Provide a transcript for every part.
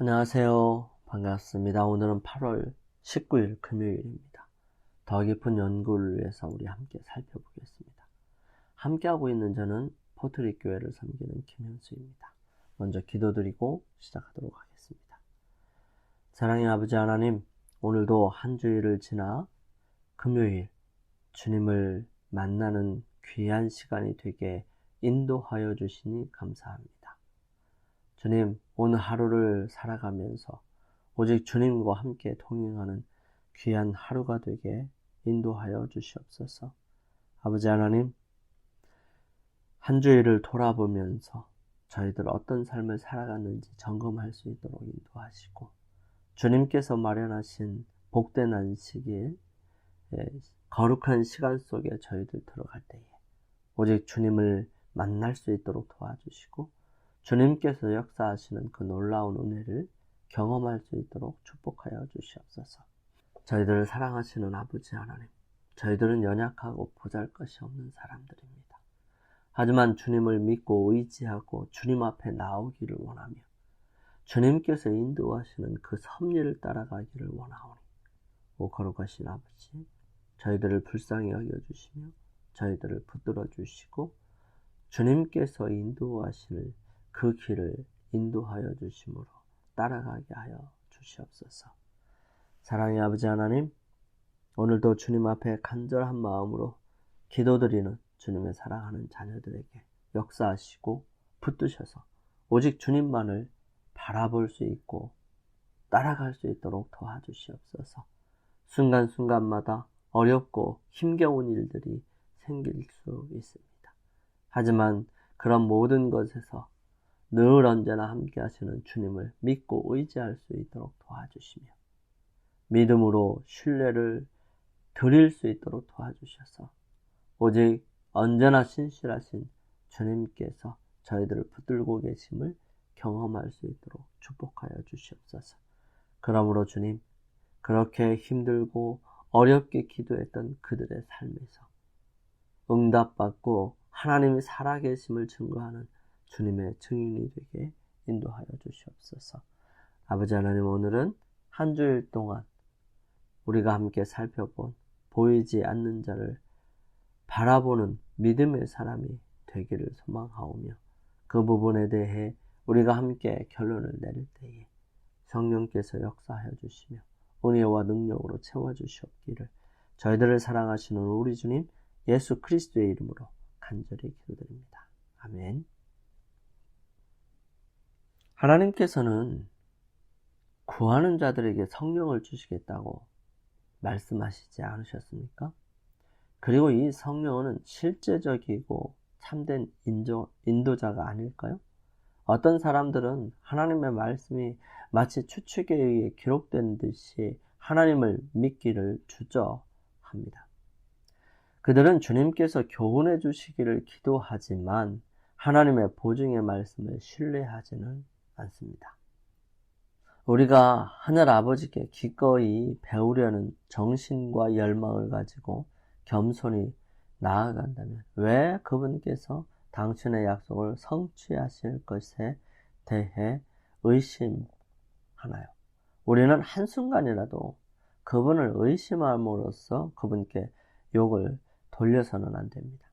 안녕하세요. 반갑습니다. 오늘은 8월 19일 금요일입니다. 더 깊은 연구를 위해서 우리 함께 살펴보겠습니다. 함께하고 있는 저는 포트리 교회를 섬기는 김현수입니다. 먼저 기도드리고 시작하도록 하겠습니다. 사랑의 아버지 하나님, 오늘도 한 주일을 지나 금요일 주님을 만나는 귀한 시간이 되게 인도하여 주시니 감사합니다. 주님, 오늘 하루를 살아가면서 오직 주님과 함께 동행하는 귀한 하루가 되게 인도하여 주시옵소서. 아버지 하나님, 한 주일을 돌아보면서 저희들 어떤 삶을 살아갔는지 점검할 수 있도록 인도하시고, 주님께서 마련하신 복된 안식일, 거룩한 시간 속에 저희들 들어갈 때에 오직 주님을 만날 수 있도록 도와주시고, 주님께서 역사하시는 그 놀라운 은혜를 경험할 수 있도록 축복하여 주시옵소서. 저희들을 사랑하시는 아버지 하나님, 저희들은 연약하고 보잘것이 없는 사람들입니다. 하지만 주님을 믿고 의지하고 주님 앞에 나오기를 원하며 주님께서 인도하시는 그 섭리를 따라가기를 원하오니, 오 거룩하신 아버지, 저희들을 불쌍히 여겨주시며 저희들을 붙들어 주시고 주님께서 인도하실 그 길을 인도하여 주심으로 따라가게 하여 주시옵소서. 사랑의 아버지 하나님, 오늘도 주님 앞에 간절한 마음으로 기도드리는 주님의 사랑하는 자녀들에게 역사하시고 붙드셔서 오직 주님만을 바라볼 수 있고 따라갈 수 있도록 도와주시옵소서. 순간순간마다 어렵고 힘겨운 일들이 생길 수 있습니다. 하지만 그런 모든 것에서 늘 언제나 함께 하시는 주님을 믿고 의지할 수 있도록 도와주시며 믿음으로 신뢰를 드릴 수 있도록 도와주셔서 오직 언제나 신실하신 주님께서 저희들을 붙들고 계심을 경험할 수 있도록 축복하여 주시옵소서. 그러므로 주님, 그렇게 힘들고 어렵게 기도했던 그들의 삶에서 응답받고 하나님이 살아계심을 증거하는 주님의 증인이 되게 인도하여 주시옵소서. 아버지 하나님, 오늘은 한 주일 동안 우리가 함께 살펴본 보이지 않는 자를 바라보는 믿음의 사람이 되기를 소망하오며, 그 부분에 대해 우리가 함께 결론을 내릴 때에 성령께서 역사하여 주시며 은혜와 능력으로 채워주시옵기를 저희들을 사랑하시는 우리 주님 예수 그리스도의 이름으로 간절히 기도드립니다. 아멘. 하나님께서는 구하는 자들에게 성령을 주시겠다고 말씀하시지 않으셨습니까? 그리고 이 성령은 실제적이고 참된 인도자가 아닐까요? 어떤 사람들은 하나님의 말씀이 마치 추측에 의해 기록된 듯이 하나님을 믿기를 주저합니다. 그들은 주님께서 교훈해 주시기를 기도하지만 하나님의 보증의 말씀을 신뢰하지는 않습니다. 우리가 하늘 아버지께 기꺼이 배우려는 정신과 열망을 가지고 겸손히 나아간다면 왜 그분께서 당신의 약속을 성취하실 것에 대해 의심하나요? 우리는 한순간이라도 그분을 의심함으로써 그분께 욕을 돌려서는 안 됩니다.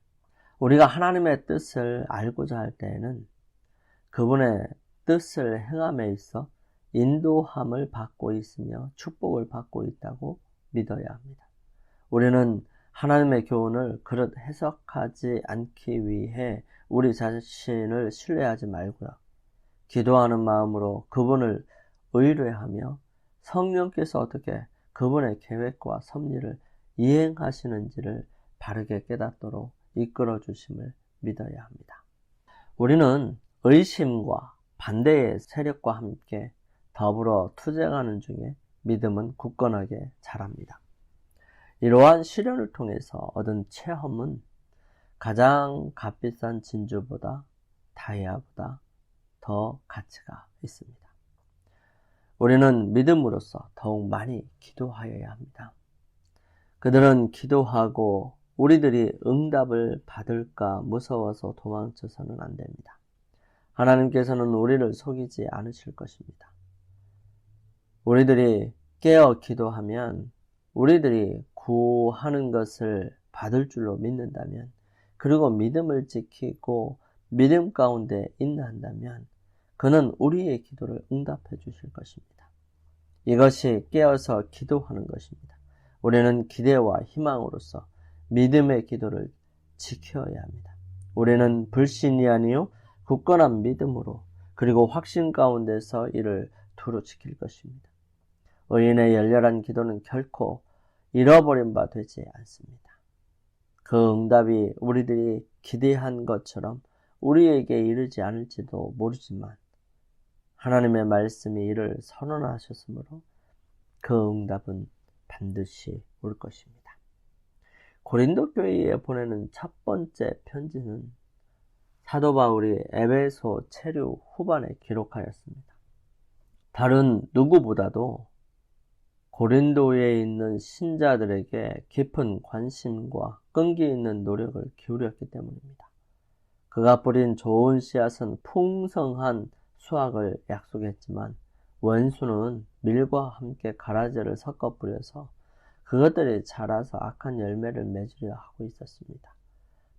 우리가 하나님의 뜻을 알고자 할 때에는 그분의 뜻을 행함에 있어 인도함을 받고 있으며 축복을 받고 있다고 믿어야 합니다. 우리는 하나님의 교훈을 그릇 해석하지 않기 위해 우리 자신을 신뢰하지 말고요, 기도하는 마음으로 그분을 의뢰하며 성령께서 어떻게 그분의 계획과 섭리를 이행하시는지를 바르게 깨닫도록 이끌어 주심을 믿어야 합니다. 우리는 의심과 반대의 세력과 함께 더불어 투쟁하는 중에 믿음은 굳건하게 자랍니다. 이러한 시련을 통해서 얻은 체험은 가장 값비싼 진주보다 다이아보다 더 가치가 있습니다. 우리는 믿음으로써 더욱 많이 기도하여야 합니다. 그들은 기도하고 우리들이 응답을 받을까 무서워서 도망쳐서는 안 됩니다. 하나님께서는 우리를 속이지 않으실 것입니다. 우리들이 깨어 기도하면 우리들이 구하는 것을 받을 줄로 믿는다면, 그리고 믿음을 지키고 믿음 가운데 인내한다면 그는 우리의 기도를 응답해 주실 것입니다. 이것이 깨어서 기도하는 것입니다. 우리는 기대와 희망으로서 믿음의 기도를 지켜야 합니다. 우리는 불신이 아니요 굳건한 믿음으로 그리고 확신 가운데서 이를 두루 지킬 것입니다. 의인의 열렬한 기도는 결코 잃어버린 바 되지 않습니다. 그 응답이 우리들이 기대한 것처럼 우리에게 이르지 않을지도 모르지만 하나님의 말씀이 이를 선언하셨으므로 그 응답은 반드시 올 것입니다. 고린도 교회에 보내는 첫 번째 편지는 사도 바울이 에베소 체류 후반에 기록하였습니다. 다른 누구보다도 고린도에 있는 신자들에게 깊은 관심과 끈기 있는 노력을 기울였기 때문입니다. 그가 뿌린 좋은 씨앗은 풍성한 수확을 약속했지만 원수는 밀과 함께 가라지를 섞어 뿌려서 그것들이 자라서 악한 열매를 맺으려 하고 있었습니다.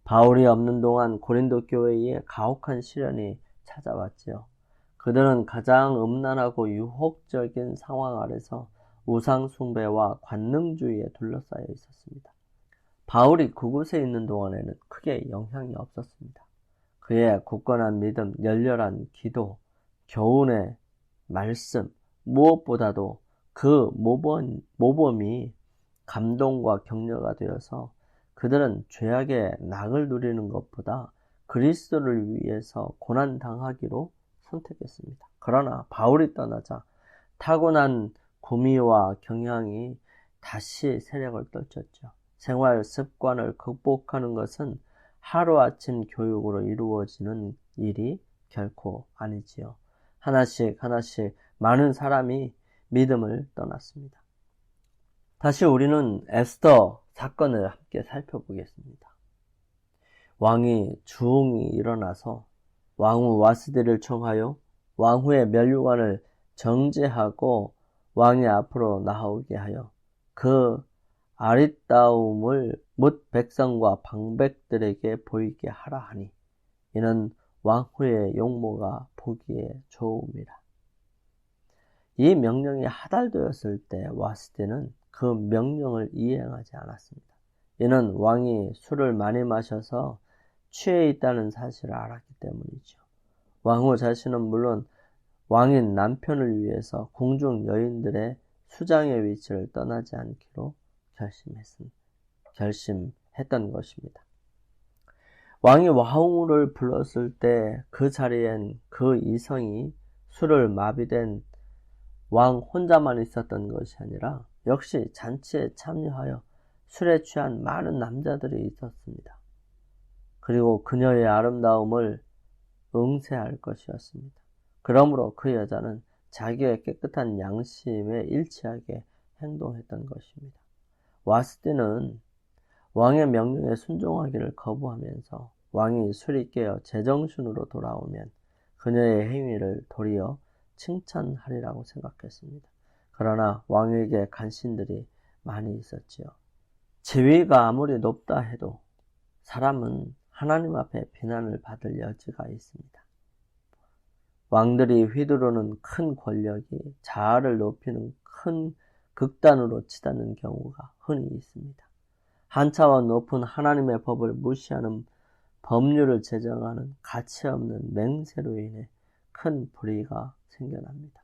바울이 없는 동안 고린도 교회에 가혹한 시련이 찾아왔지요. 그들은 가장 음란하고 유혹적인 상황 아래서 우상 숭배와 관능주의에 둘러싸여 있었습니다. 바울이 그곳에 있는 동안에는 크게 영향이 없었습니다. 그의 굳건한 믿음, 열렬한 기도, 교훈의 말씀, 무엇보다도 그 모범이 감동과 격려가 되어서 그들은 죄악의 낙을 누리는 것보다 그리스도를 위해서 고난당하기로 선택했습니다. 그러나 바울이 떠나자 타고난 구미와 경향이 다시 세력을 떨쳤죠. 생활 습관을 극복하는 것은 하루아침 교육으로 이루어지는 일이 결코 아니지요. 하나씩 많은 사람이 믿음을 떠났습니다. 다시 우리는 에스더 사건을 함께 살펴보겠습니다. 왕이 주웅이 일어나서 왕후 와스디를 청하여 왕후의 면류관을 정제하고 왕이 앞으로 나오게 하여 그 아리따움을 뭇 백성과 방백들에게 보이게 하라 하니 이는 왕후의 용모가 보기에 좋음이라. 이 명령이 하달되었을 때 와스디는 그 명령을 이행하지 않았습니다. 이는 왕이 술을 많이 마셔서 취해 있다는 사실을 알았기 때문이죠. 왕후 자신은 물론 왕인 남편을 위해서 궁중 여인들의 수장의 위치를 떠나지 않기로 결심했던 것입니다. 왕이 왕후를 불렀을 때 그 자리엔 그 이성이 술을 마비된 왕 혼자만 있었던 것이 아니라 역시 잔치에 참여하여 술에 취한 많은 남자들이 있었습니다. 그리고 그녀의 아름다움을 응세할 것이었습니다. 그러므로 그 여자는 자기의 깨끗한 양심에 일치하게 행동했던 것입니다. 와스디는 왕의 명령에 순종하기를 거부하면서 왕이 술이 깨어 제정신으로 돌아오면 그녀의 행위를 도리어 칭찬하리라고 생각했습니다. 그러나 왕에게 간신들이 많이 있었지요. 지위가 아무리 높다 해도 사람은 하나님 앞에 비난을 받을 여지가 있습니다. 왕들이 휘두르는 큰 권력이 자아를 높이는 큰 극단으로 치닫는 경우가 흔히 있습니다. 한 차원 높은 하나님의 법을 무시하는 법률을 제정하는 가치없는 맹세로 인해 큰 불의가 생겨납니다.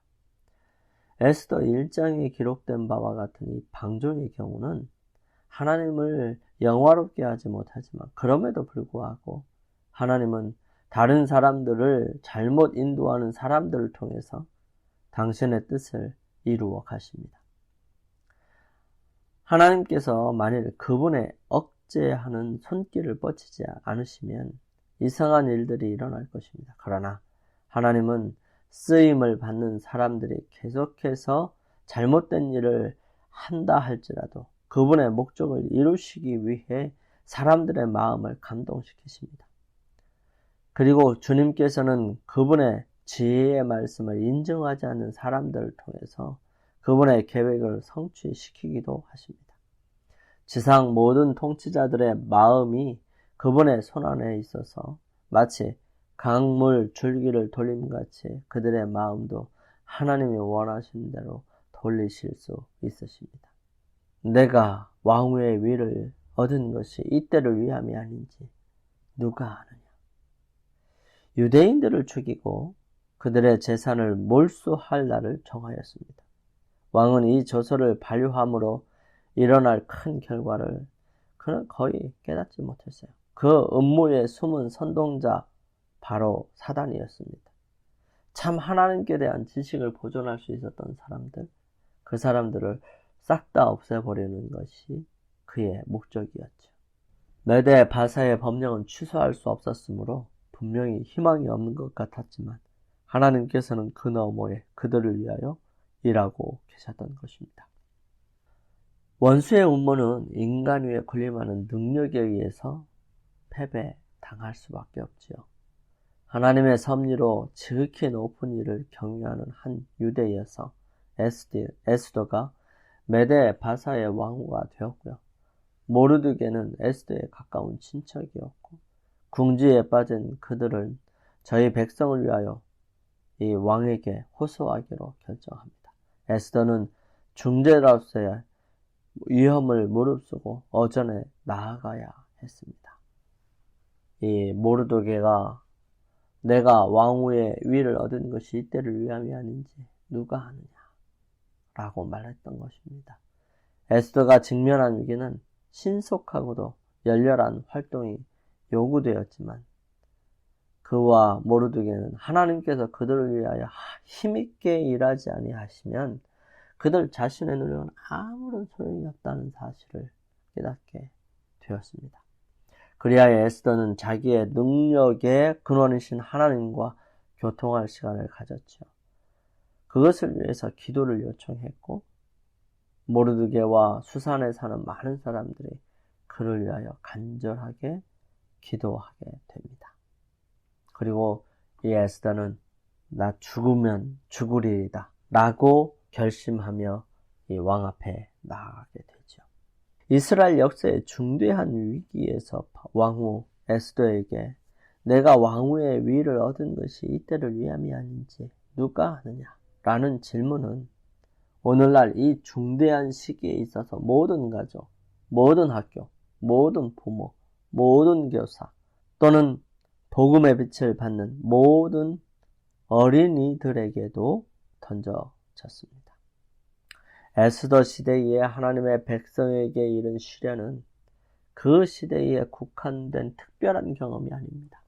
에스더 1장에 기록된 바와 같은 이 방종의 경우는 하나님을 영화롭게 하지 못하지만 그럼에도 불구하고 하나님은 다른 사람들을 잘못 인도하는 사람들을 통해서 당신의 뜻을 이루어 가십니다. 하나님께서 만일 그분의 억제하는 손길을 뻗치지 않으시면 이상한 일들이 일어날 것입니다. 그러나 하나님은 쓰임을 받는 사람들이 계속해서 잘못된 일을 한다 할지라도 그분의 목적을 이루시기 위해 사람들의 마음을 감동시키십니다. 그리고 주님께서는 그분의 지혜의 말씀을 인정하지 않는 사람들을 통해서 그분의 계획을 성취시키기도 하십니다. 지상 모든 통치자들의 마음이 그분의 손안에 있어서 마치 강물 줄기를 돌림같이 그들의 마음도 하나님이 원하시는 대로 돌리실 수 있으십니다. 내가 왕후의 위를 얻은 것이 이때를 위함이 아닌지 누가 아느냐. 유대인들을 죽이고 그들의 재산을 몰수할 날을 정하였습니다. 왕은 이 저서를 발효함으로 일어날 큰 결과를 그는 거의 깨닫지 못했어요. 그 음모의 숨은 선동자 바로 사단이었습니다. 참 하나님께 대한 지식을 보존할 수 있었던 사람들, 그 사람들을 싹 다 없애버리는 것이 그의 목적이었죠. 메대 바사의 법령은 취소할 수 없었으므로 분명히 희망이 없는 것 같았지만 하나님께서는 그 너머에 그들을 위하여 일하고 계셨던 것입니다. 원수의 음모는 인간 위에 군림하는 능력에 의해서 패배당할 수밖에 없지요. 하나님의 섭리로 지극히 높은 일을 경유하는 한 유대여서 에스더가 메대 바사의 왕후가 되었고요. 모르드게는 에스더에 가까운 친척이었고 궁지에 빠진 그들은 저희 백성을 위하여 이 왕에게 호소하기로 결정합니다. 에스더는 중재로서의 위험을 무릅쓰고 어전에 나아가야 했습니다. 이 모르드게가 내가 왕후의 위를 얻은 것이 이때를 위함이 아닌지 누가 아느냐 라고 말했던 것입니다. 에스더가 직면한 위기는 신속하고도 열렬한 활동이 요구되었지만 그와 모르드게는 하나님께서 그들을 위하여 힘있게 일하지 아니하시면 그들 자신의 노력은 아무런 소용이 없다는 사실을 깨닫게 되었습니다. 그리하여 에스더는 자기의 능력의 근원이신 하나님과 교통할 시간을 가졌죠. 그것을 위해서 기도를 요청했고 모르드게와 수산에 사는 많은 사람들이 그를 위하여 간절하게 기도하게 됩니다. 그리고 이 에스더는 나 죽으면 죽으리이다 라고 결심하며 이 왕 앞에 나아가게 되죠. 이스라엘 역사의 중대한 위기에서 왕후 에스더에게 내가 왕후의 위를 얻은 것이 이때를 위함이 아닌지 누가 아느냐 라는 질문은 오늘날 이 중대한 시기에 있어서 모든 가족, 모든 학교, 모든 부모, 모든 교사 또는 복음의 빛을 받는 모든 어린이들에게도 던져졌습니다. 에스더 시대에 하나님의 백성에게 이른 시련은 그 시대에 국한된 특별한 경험이 아닙니다.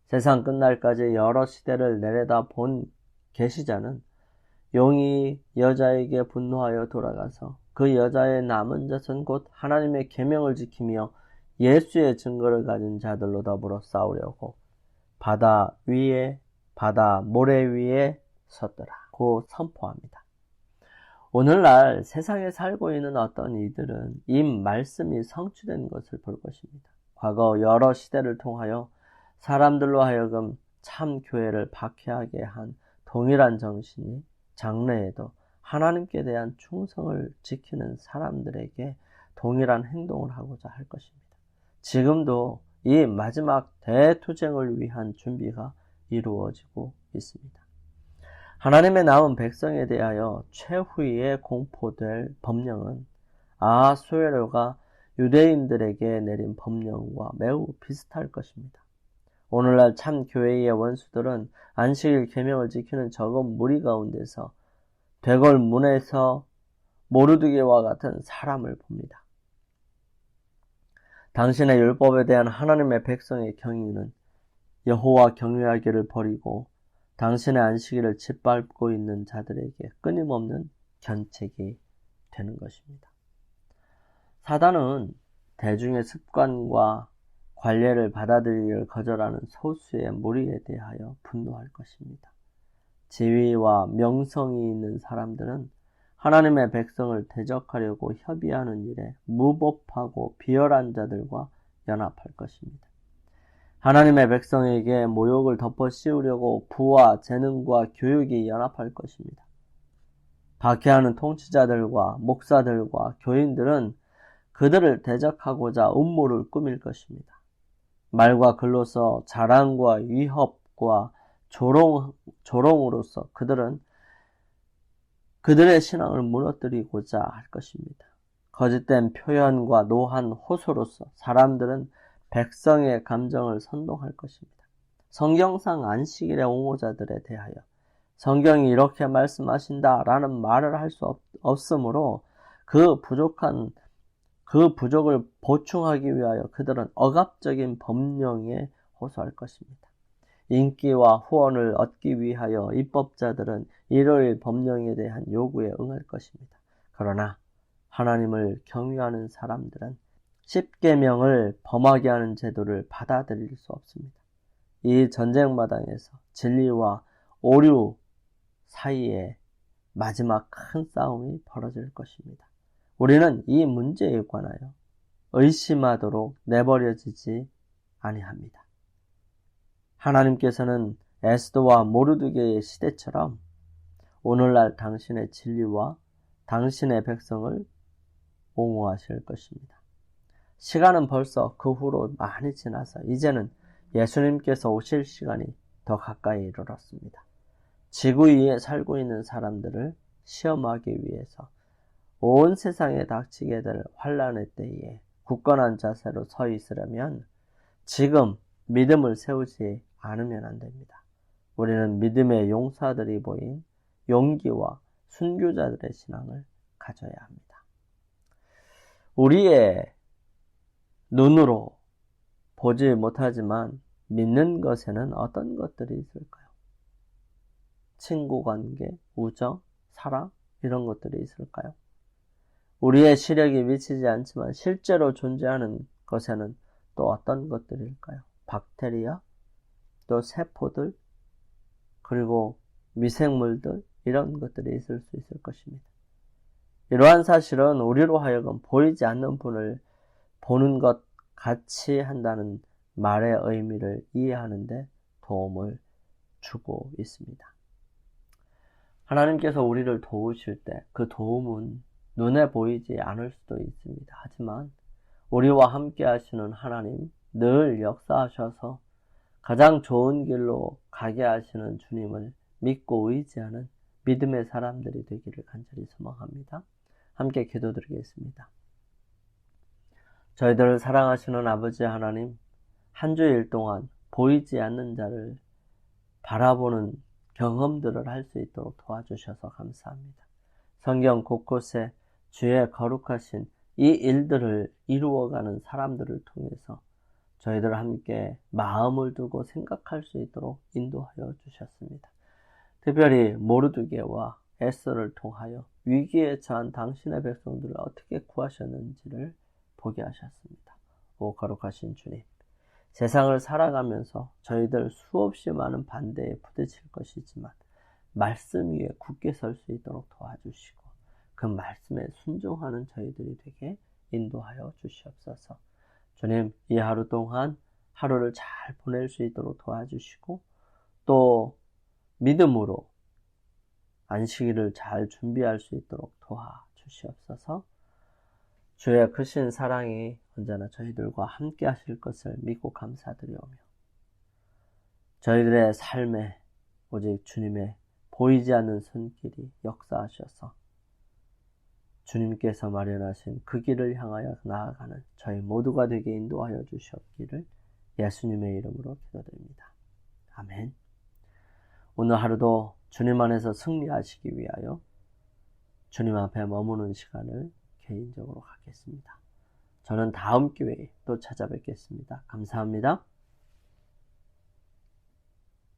세상 끝날까지 여러 시대를 내려다 본 계시자는 용이 여자에게 분노하여 돌아가서 그 여자의 남은 자손 곧 하나님의 계명을 지키며 예수의 증거를 가진 자들로 더불어 싸우려고 바다 모래 위에 섰더라고 선포합니다. 오늘날 세상에 살고 있는 어떤 이들은 이 말씀이 성취된 것을 볼 것입니다. 과거 여러 시대를 통하여 사람들로 하여금 참 교회를 박해하게 한 동일한 정신이 장래에도 하나님께 대한 충성을 지키는 사람들에게 동일한 행동을 하고자 할 것입니다. 지금도 이 마지막 대투쟁을 위한 준비가 이루어지고 있습니다. 하나님의 남은 백성에 대하여 최후에 공포될 법령은 아하수에로가 유대인들에게 내린 법령과 매우 비슷할 것입니다. 오늘날 참 교회의 원수들은 안식일 계명을 지키는 적은 무리 가운데서 되골문에서 모르드게와 같은 사람을 봅니다. 당신의 율법에 대한 하나님의 백성의 경위는 여호와 경외하기를 버리고 당신의 안식일을 짓밟고 있는 자들에게 끊임없는 견책이 되는 것입니다. 사단은 대중의 습관과 관례를 받아들이기를 거절하는 소수의 무리에 대하여 분노할 것입니다. 지위와 명성이 있는 사람들은 하나님의 백성을 대적하려고 협의하는 일에 무법하고 비열한 자들과 연합할 것입니다. 하나님의 백성에게 모욕을 덮어 씌우려고 부와 재능과 교육이 연합할 것입니다. 박해하는 통치자들과 목사들과 교인들은 그들을 대적하고자 음모를 꾸밀 것입니다. 말과 글로서 자랑과 위협과 조롱으로서 그들은 그들의 신앙을 무너뜨리고자 할 것입니다. 거짓된 표현과 노한 호소로서 사람들은 백성의 감정을 선동할 것입니다. 성경상 안식일의 옹호자들에 대하여 성경이 이렇게 말씀하신다라는 말을 할 수 없으므로 그 부족을 보충하기 위하여 그들은 억압적인 법령에 호소할 것입니다. 인기와 후원을 얻기 위하여 입법자들은 일요일 법령에 대한 요구에 응할 것입니다. 그러나 하나님을 경외하는 사람들은 십계명을 범하게 하는 제도를 받아들일 수 없습니다. 이 전쟁 마당에서 진리와 오류 사이에 마지막 큰 싸움이 벌어질 것입니다. 우리는 이 문제에 관하여 의심하도록 내버려지지 아니합니다. 하나님께서는 에스더와 모르드게의 시대처럼 오늘날 당신의 진리와 당신의 백성을 옹호하실 것입니다. 시간은 벌써 그 후로 많이 지나서 이제는 예수님께서 오실 시간이 더 가까이 이르렀습니다. 지구 위에 살고 있는 사람들을 시험하기 위해서 온 세상에 닥치게 될 환난의 때에 굳건한 자세로 서 있으려면 지금 믿음을 세우지 않으면 안 됩니다. 우리는 믿음의 용사들이 보인 용기와 순교자들의 신앙을 가져야 합니다. 우리의 눈으로 보지 못하지만 믿는 것에는 어떤 것들이 있을까요? 친구 관계, 우정, 사랑 이런 것들이 있을까요? 우리의 시력이 미치지 않지만 실제로 존재하는 것에는 또 어떤 것들일까요? 박테리아, 또 세포들, 그리고 미생물들 이런 것들이 있을 수 있을 것입니다. 이러한 사실은 우리로 하여금 보이지 않는 분을 보는 것 같이 한다는 말의 의미를 이해하는 데 도움을 주고 있습니다. 하나님께서 우리를 도우실 때 그 도움은 눈에 보이지 않을 수도 있습니다. 하지만 우리와 함께 하시는 하나님 늘 역사하셔서 가장 좋은 길로 가게 하시는 주님을 믿고 의지하는 믿음의 사람들이 되기를 간절히 소망합니다. 함께 기도드리겠습니다. 저희들을 사랑하시는 아버지 하나님, 한 주일 동안 보이지 않는 자를 바라보는 경험들을 할 수 있도록 도와주셔서 감사합니다. 성경 곳곳에 주의 거룩하신 이 일들을 이루어가는 사람들을 통해서 저희들 함께 마음을 두고 생각할 수 있도록 인도하여 주셨습니다. 특별히 모르드게와 에스더를 통하여 위기에 처한 당신의 백성들을 어떻게 구하셨는지를 보게 하셨습니다. 오 거룩하신 주님, 세상을 살아가면서 저희들 수없이 많은 반대에 부딪힐 것이지만 말씀 위에 굳게 설 수 있도록 도와주시고 그 말씀에 순종하는 저희들이 되게 인도하여 주시옵소서. 주님, 이 하루 동안 하루를 잘 보낼 수 있도록 도와주시고 또 믿음으로 안식일을 잘 준비할 수 있도록 도와주시옵소서. 주의 크신 사랑이 언제나 저희들과 함께 하실 것을 믿고 감사드리오며 저희들의 삶에 오직 주님의 보이지 않는 손길이 역사하셔서 주님께서 마련하신 그 길을 향하여 나아가는 저희 모두가 되게 인도하여 주시옵기를 예수님의 이름으로 기도드립니다. 아멘. 오늘 하루도 주님 안에서 승리하시기 위하여 주님 앞에 머무는 시간을 개인적으로 갖겠습니다. 저는 다음 기회에 또 찾아뵙겠습니다. 감사합니다.